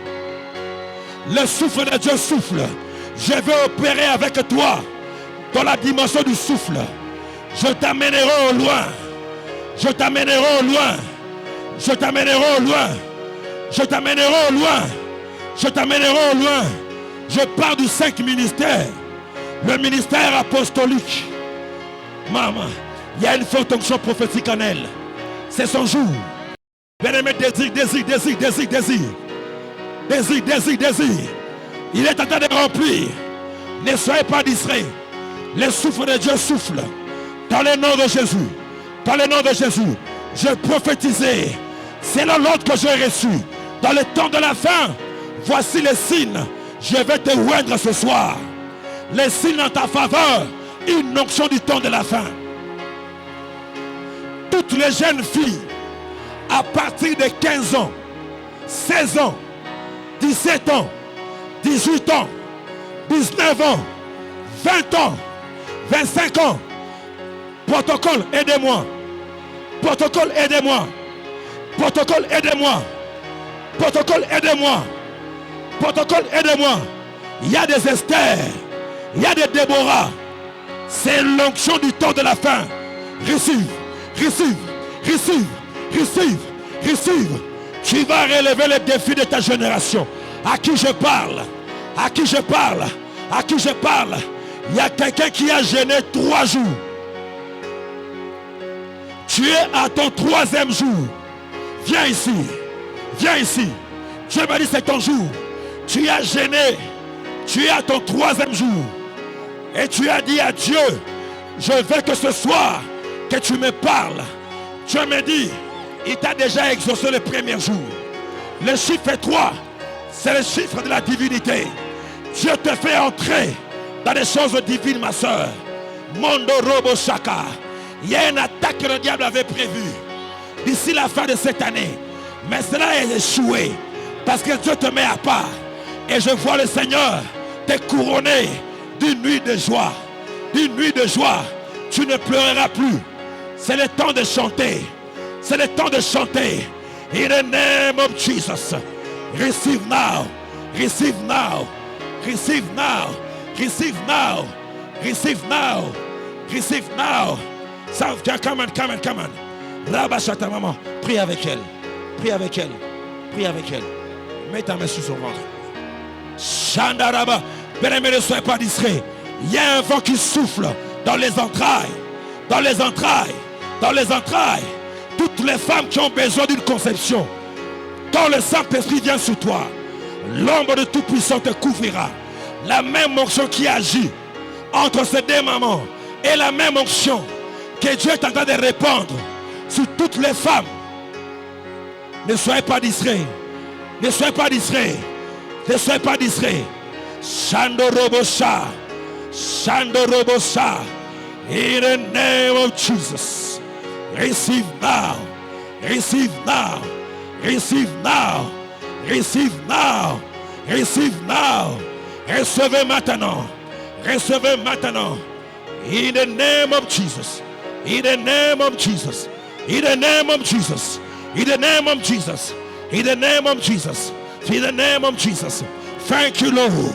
Le souffle de Dieu souffle. Je vais opérer avec toi dans la dimension du souffle. Je t'amènerai au loin. Je t'amènerai au loin. Je t'amènerai au loin. Je t'amènerai au loin. Je t'amènerai au loin. Je pars du 5 ministères. Le ministère apostolique. Maman, il y a une forte onction prophétique en elle. C'est son jour. Bien-aimé, désir, désir, désir, désir, désir. Désir, désir, désir. Il est en train de remplir. Ne soyez pas distraits. Le souffle de Dieu souffle. Dans le nom de Jésus. Dans le nom de Jésus. Je prophétisais. C'est l'ordre que j'ai reçu. Dans le temps de la fin. Voici les signes. Je vais te oindre ce soir. Les signes en ta faveur. Une onction du temps de la fin. Toutes les jeunes filles. À partir de 15 ans. 16 ans. 17 ans. 18 ans. 19 ans. 20 ans. 25 ans. Protocole, aidez-moi. Protocole, aidez-moi. Protocole, aidez-moi. Protocole, aidez-moi. Protocole, aidez-moi. Il y a des Esther. Il y a des Déborah. C'est l'onction du temps de la fin. Receive, receive, receive, receive, receive. Tu vas relever les défis de ta génération. À qui je parle? À qui je parle? À qui je parle? Il y a quelqu'un qui a jeûné 3 jours. Tu es à ton 3e jour. Viens ici. Viens ici. Dieu m'a dit c'est ton jour. Tu as jeûné. Tu es à ton 3e jour. Et tu as dit à Dieu, je veux que ce soir, que tu me parles. Dieu me dit, il t'a déjà exaucé le premier jour. Le chiffre 3, c'est le chiffre de la divinité. Dieu te fait entrer dans des choses divines, ma soeur. Mondo Robo Shaka. Il y a une attaque que le diable avait prévue d'ici la fin de cette année. Mais cela a échoué. Parce que Dieu te met à part. Et je vois le Seigneur te couronner d'une nuit de joie. D'une nuit de joie. Tu ne pleureras plus. C'est le temps de chanter. C'est le temps de chanter. In the name of Jesus. Receive now. Receive now. Receive now. Receive now. Receive now. Receive now. Come on, come on, come on. Rabashata, maman. Prie avec elle. Prie avec elle. Prie avec elle. Mets ta main sur son ventre. Shandaraba. Bien-aimé, ne soyez pas distrait. Il y a un vent qui souffle dans les entrailles. Dans les entrailles. Dans les entrailles. Toutes les femmes qui ont besoin d'une conception. Quand le Saint-Esprit vient sur toi, l'ombre de Tout-Puissant te couvrira. La même onction qui agit entre ces deux mamans est la même onction que Dieu est en train de répandre sur toutes les femmes. Ne soyez pas distraits. Ne soyez pas distraits. Ne soyez pas distraits. Shandorobosha. Shandorobosha. In the name of Jesus. Receive now. Receive now. Receive now. Receive now. Receive now. Recevez maintenant. Recevez maintenant. In the name of Jesus. In the name of Jesus. In the name of Jesus. In the name of Jesus. In the name of Jesus. In the name of Jesus. Thank you, Lord.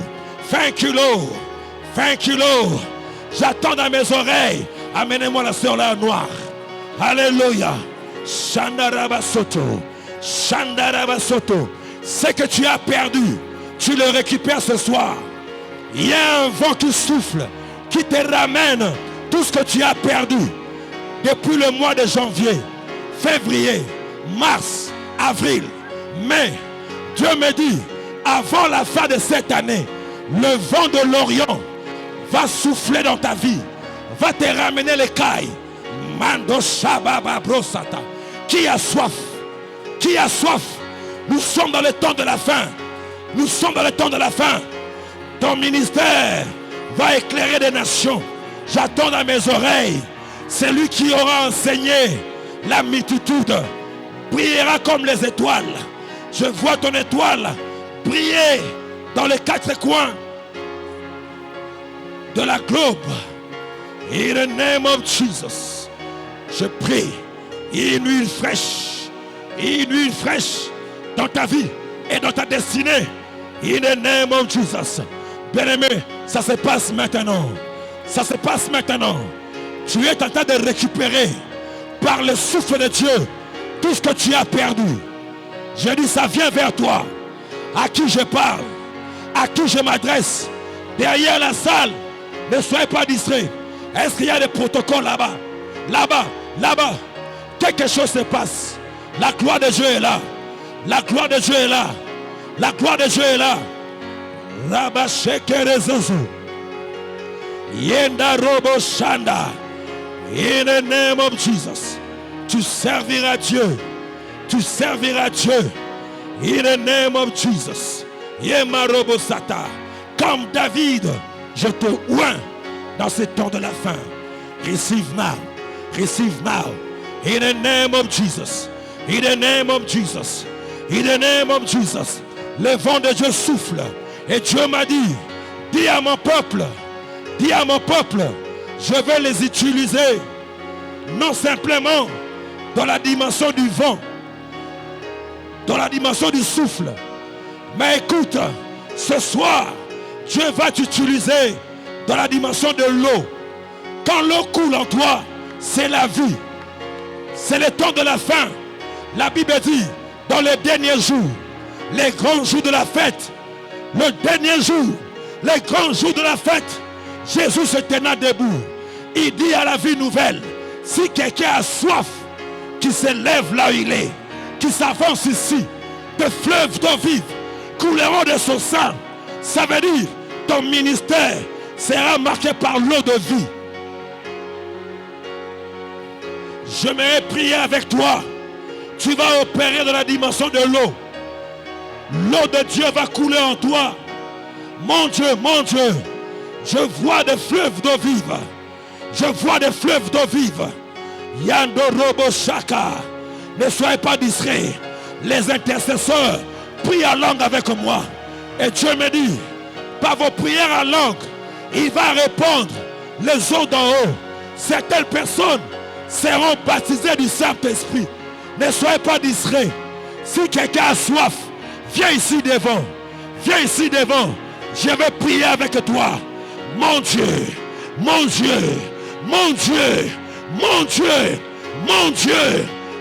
Thank you, Lord. Thank you, Lord. J'attends dans mes oreilles. Amenez-moi la sœur là noire. Alléluia. Shandarabasoto. Shandarabasoto. Ce que tu as perdu, tu le récupères ce soir. Il y a un vent qui souffle, qui te ramène tout ce que tu as perdu depuis le mois de janvier, février, mars, avril, mai. Dieu me dit, avant la fin de cette année, le vent de l'Orient va souffler dans ta vie, va te ramener les cailles. Mando Shababa Brosata. Qui a soif? Qui a soif? Nous sommes dans le temps de la fin. Nous sommes dans le temps de la fin. Ton ministère va éclairer des nations. J'attends dans mes oreilles Celui qui aura enseigné la multitude brillera comme les étoiles. Je vois ton étoile briller dans les quatre coins de la globe. In the name of Jesus, je prie une huile fraîche dans ta vie et dans ta destinée. In the name of Jesus. Bien-aimé, ça se passe maintenant. Ça se passe maintenant. Tu es en train de récupérer par le souffle de Dieu tout ce que tu as perdu. Je dis, ça vient vers toi. À qui je parle, à qui je m'adresse. Derrière la salle, ne soyez pas distraits. Est-ce qu'il y a des protocoles là-bas? Là-bas. Quelque chose se passe. La gloire de Dieu est là. La gloire de Dieu est là. La gloire de Dieu est là. Là-bas, Shekerezozo. Yenda Robo Shanda. In the name of Jesus. Tu serviras Dieu. Tu serviras Dieu. In the name of Jesus. Yema Robo Sata. Comme David, je te oins dans ce temps de la fin. Receive now. Receive now. In the name of Jesus. In the name of Jesus. In the name of Jesus. Le vent de Dieu souffle. Et Dieu m'a dit, dis à mon peuple, je vais les utiliser. Non simplement dans la dimension du vent, dans la dimension du souffle. Mais écoute, ce soir, Dieu va t'utiliser dans la dimension de l'eau. Quand l'eau coule en toi, c'est la vie. C'est le temps de la fin. La Bible dit, dans les derniers jours, les grands jours de la fête, le dernier jour, les grands jours de la fête, Jésus se tenait debout. Il dit à la vie nouvelle, si quelqu'un a soif, qui se lève là où il est, qui s'avance ici, de fleuves d'eau vive couleront de son sang. Ça veut dire, ton ministère sera marqué par l'eau de vie. Je vais prier avec toi. Tu vas opérer dans la dimension de l'eau. L'eau de Dieu va couler en toi. Mon Dieu, je vois des fleuves d'eau vive. Je vois des fleuves d'eau vive. Yando Robo Shaka. Ne soyez pas distraits. Les intercesseurs prient en langue avec moi. Et Dieu me dit, par vos prières en langue, il va répondre les eaux d'en haut. Certaines personnes seront baptisées du Saint-Esprit. Ne soyez pas distraits. Si quelqu'un a soif, viens ici devant. Viens ici devant. Je vais prier avec toi. Mon Dieu,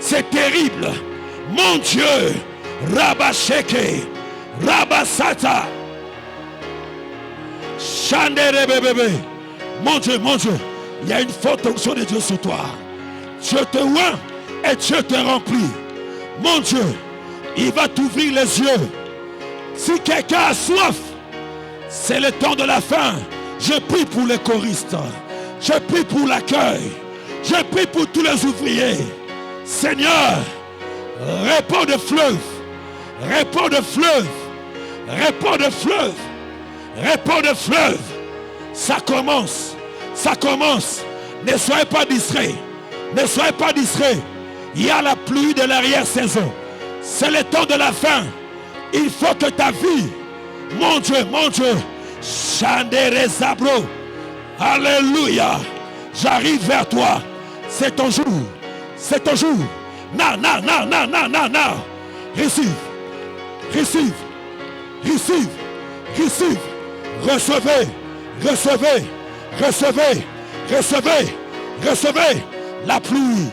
c'est terrible. Mon Dieu, Rabasheke, Rabasata, Chandere bébé. Mon Dieu, il y a une forte onction de Dieu sur toi. Dieu te oint et Dieu te remplit. Mon Dieu, il va t'ouvrir les yeux. Si quelqu'un a soif, c'est le temps de la fin. Je prie pour les choristes. Je prie pour l'accueil. Je prie pour tous les ouvriers. Seigneur, réponds de fleuve. Réponds de fleuve. Réponds de fleuve. Réponds de fleuve. Ça commence. Ça commence. Ne soyez pas distraits. Ne soyez pas distraits. Il y a la pluie de l'arrière-saison. C'est le temps de la fin. Il faut que ta vie, mon Dieu, Chandere Zabro, alléluia, j'arrive vers toi. C'est ton jour. C'est ton jour. Na. Receive. Recevez la pluie.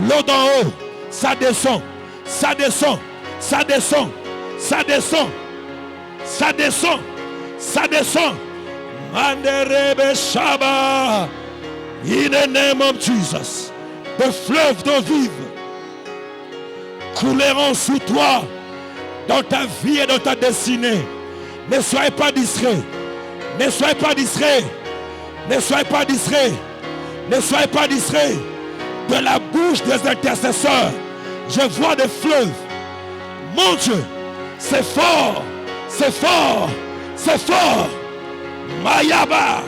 L'eau d'en haut, ça descend. Manderebe Shaba. In the name of Jesus. De fleuves d'eau vive couleront sous toi, dans ta vie et dans ta destinée. Ne soyez pas distraits. Ne soyez pas distraits. De la bouche des intercesseurs, je vois des fleuves. Mon Dieu, c'est fort. Mayaba,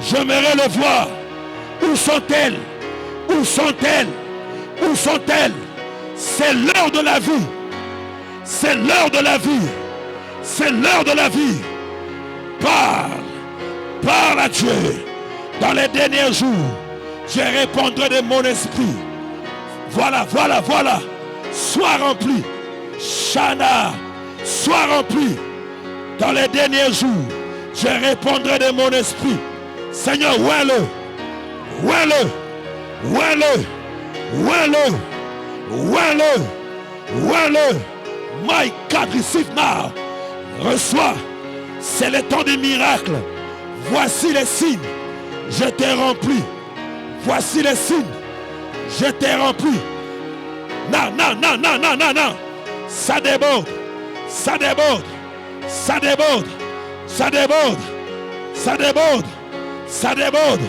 j'aimerais le voir. Où sont-elles? Où sont-elles? Où sont-elles? C'est l'heure de la vie. C'est l'heure de la vie. C'est l'heure de la vie. Parle. Parle à Dieu. Dans les derniers jours, je répondrai de mon esprit. Voilà, voilà, voilà. Sois rempli. Shana, sois rempli. Dans les derniers jours, je répondrai de mon esprit. Seigneur, ouin-le. Ouin-le. Ouin-le. Ouin-le. Ouin-le. Ouin-le. My God, receive now. Reçois. C'est le temps des miracles. Voici les signes. Je t'ai rempli. Voici les signes. Je t'ai rempli. Non, non, non, non, non, non, non. Ça déborde. Ça déborde. Ça déborde. Ça déborde. Ça déborde. Ça déborde.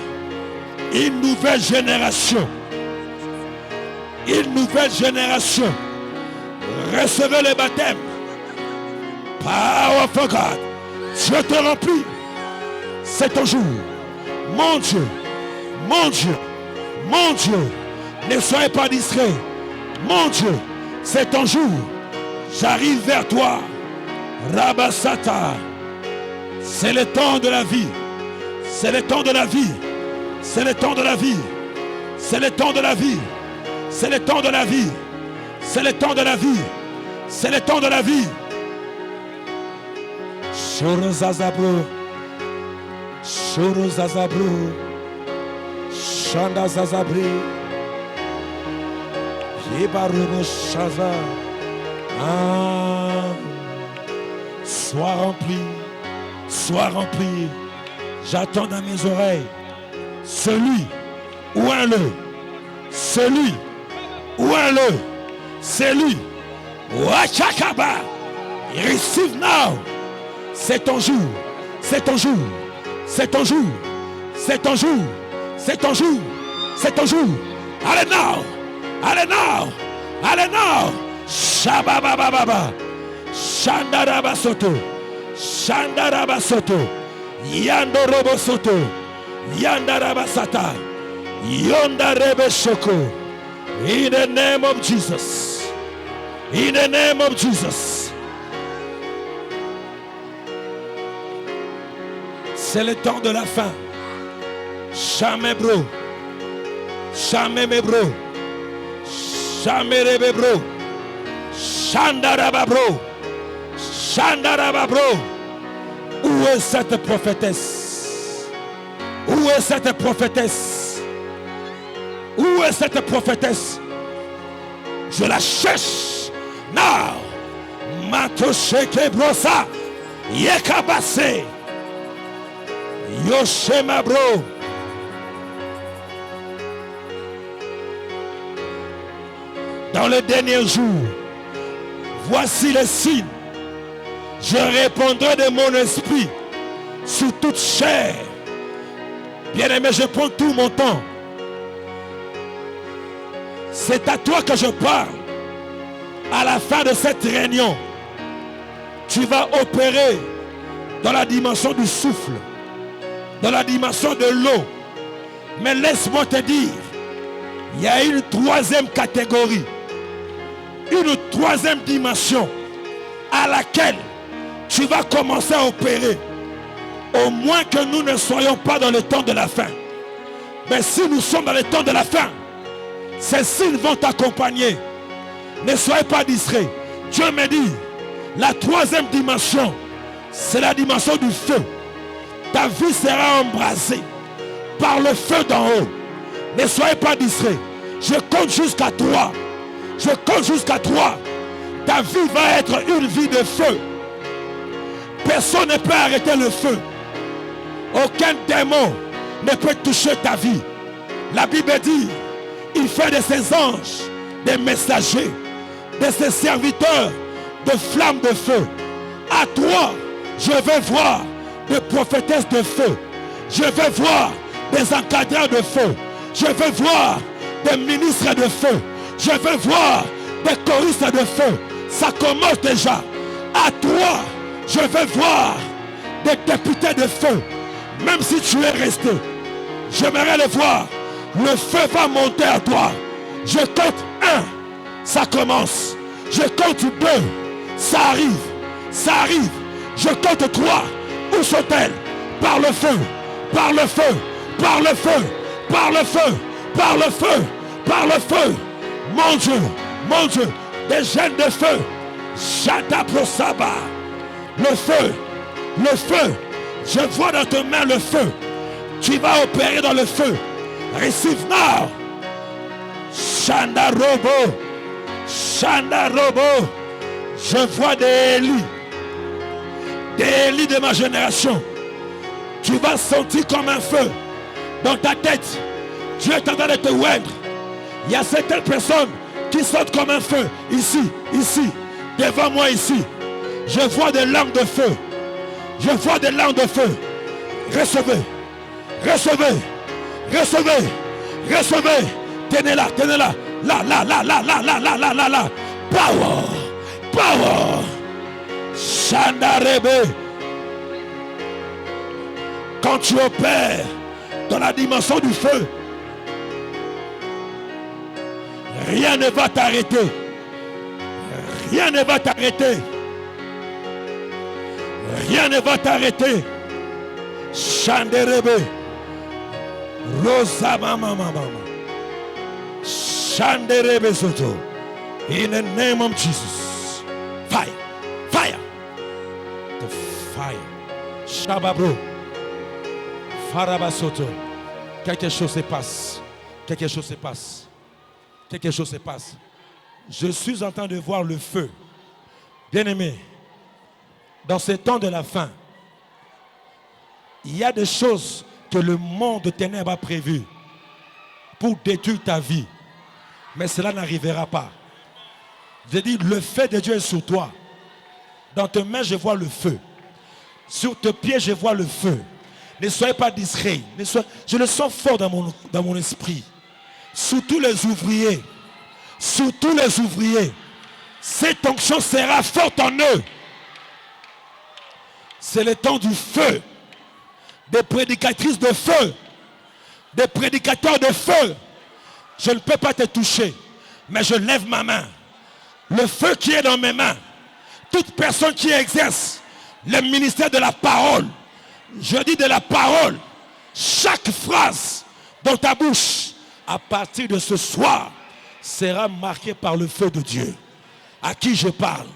Une nouvelle génération. Une nouvelle génération. Recevez le baptême. Power for God. Je te remplis. C'est ton jour. Mon Dieu. Mon Dieu. Mon Dieu. Ne soyez pas distrait. Mon Dieu. C'est ton jour. J'arrive vers toi. Rabasata. C'est le temps de la vie. C'est le temps de la vie. C'est le temps de la vie. C'est le temps de la vie. C'est le temps de la vie. C'est le temps de la vie. C'est le temps de la vie. Shorozazabro. Shorozazabro. Shandazazabri. Yebarubo Shaza. Sois rempli. Sois rempli. J'attends dans mes oreilles. Celui, ouin-le. Celui, ouin-le. C'est lui. Wachakaba. Receive now. C'est ton jour. C'est ton jour. C'est ton jour. C'est ton jour. C'est ton jour. C'est ton jour. Allez now. Allez now. Allez now. Shababababa. Shandarabasoto. Shandarabasoto. Yandorobosoto. Yandarabasata. Yondarebeshoko. In the name of Jesus. In the name of Jesus. C'est le temps de la fin. Jamais bro. Jamais mes bro. Jamais rebe bro. Shandaraba bro. Shandaraba bro. Où est cette prophétesse? Où est cette prophétesse? Où est cette prophétesse? Je la cherche. Now. Matosheke brosa. Yekabase. Yoshema bro. Dans les derniers jours, voici les signes. Je répondrai de mon esprit sur toute chair. Bien-aimé, je prends tout mon temps. C'est à toi que je parle. À la fin de cette réunion, tu vas opérer dans la dimension du souffle, dans la dimension de l'eau. Mais laisse-moi te dire, il y a une troisième catégorie, une troisième dimension à laquelle tu vas commencer à opérer. Au moins que nous ne soyons pas dans le temps de la fin. Mais si nous sommes dans le temps de la fin, ces signes vont t'accompagner. Ne soyez pas distraits. Dieu me dit, la troisième dimension, c'est la dimension du feu. Ta vie sera embrasée par le feu d'en haut. Ne soyez pas distraits. Je compte jusqu'à 3. Je compte jusqu'à 3. Ta vie va être une vie de feu. Personne ne peut arrêter le feu. Aucun démon ne peut toucher ta vie. La Bible dit, il fait de ses anges des messagers, de ses serviteurs de flammes de feu. À toi, je vais voir des prophétesses de feu. Je vais voir des encadrants de feu. Je vais voir des ministres de feu. Je vais voir des choristes de feu. Ça commence déjà. À toi, je vais voir des députés de feu. Même si tu es resté, j'aimerais le voir Le feu va monter à toi. Je compte 1, ça commence. Je compte 2, ça arrive. Ça arrive. Je compte 3. Où sont-elles? Par le feu, par le feu, par le feu, par le feu, par le feu, par le feu. Mon Dieu, des gènes de feu. Shataprosaba. Le feu, je vois dans tes mains le feu. Tu vas opérer dans le feu. Receive now. Shandarobo. Je vois des Élie de ma génération. Tu vas sentir comme un feu dans ta tête. Dieu est en train de te oindre. Il y a certaines personnes qui sentent comme un feu. Ici, devant moi ici. Je vois des langues de feu. Je vois des langues de feu. Recevez. Tenez-la. Là. Power. Shandarebe. Quand tu opères dans la dimension du feu, rien ne va t'arrêter. Shandarebe. Rosa mama. Shandarebe soto. In the name of Jesus. Fire. The fire. Shababro. Farabasoto. Quelque chose se passe. Je suis en train de voir le feu. Bien-aimé, dans ce temps de la fin, il y a des choses que le monde de ténèbres a prévues pour détruire ta vie. Mais cela n'arrivera pas. Je dis, le feu de Dieu est sur toi. Dans tes mains, je vois le feu. Sur tes pieds, je vois le feu. Ne soyez pas discrets. Je le sens fort dans mon esprit. Sous tous les ouvriers. Cette onction sera forte en eux. C'est le temps du feu. Des prédicatrices de feu. Des prédicateurs de feu. Je ne peux pas te toucher. Mais je lève ma main. Le feu qui est dans mes mains. Toute personne qui exerce le ministère de la parole. Je dis de la parole. Chaque phrase dans ta bouche, à partir de ce soir, sera marquée par le feu de Dieu. À qui je parle?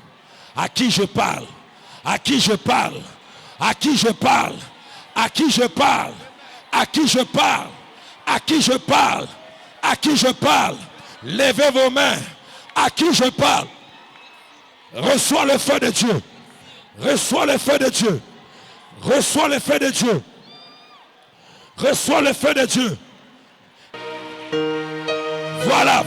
Levez vos mains. À qui je parle? Reçois le feu de Dieu. Reçois le feu de Dieu. Voilà.